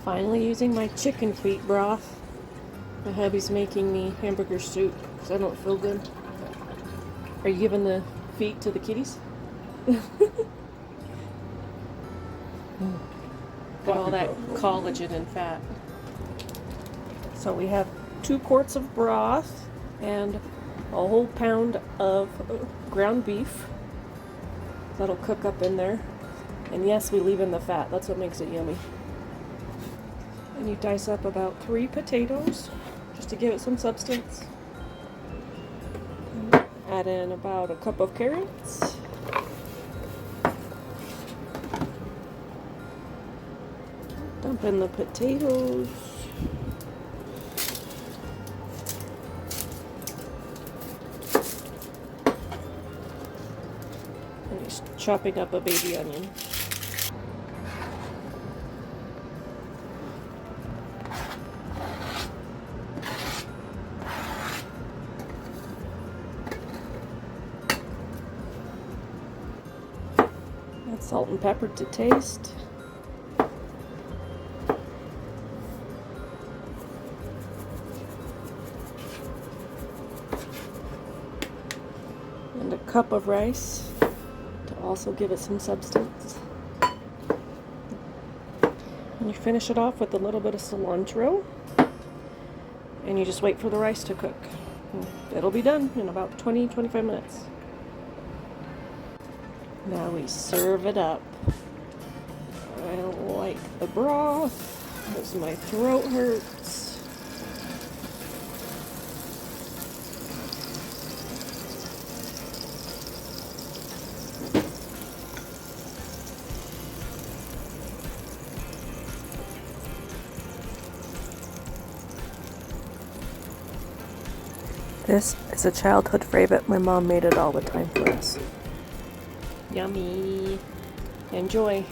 Finally using my chicken feet broth. My hubby's making me hamburger soup because I don't feel good. Are you giving the feet to the kitties? Get all that collagen and fat. So we have 2 quarts of broth and a whole pound of ground beef. That'll cook up in there. And yes, we leave in the fat. That's what makes it yummy. And you dice up about 3 potatoes just to give it some substance. Add in about a cup of carrots. Dump in the potatoes. And just chopping up a baby onion. Add salt and pepper to taste. And a cup of rice to also give it some substance. And you finish it off with a little bit of cilantro. And you just wait for the rice to cook. It'll be done in about 20-25 minutes. Now we serve it up. I don't like the broth because my throat hurts. This is a childhood favorite. My mom made it all the time for us. Yummy. Enjoy.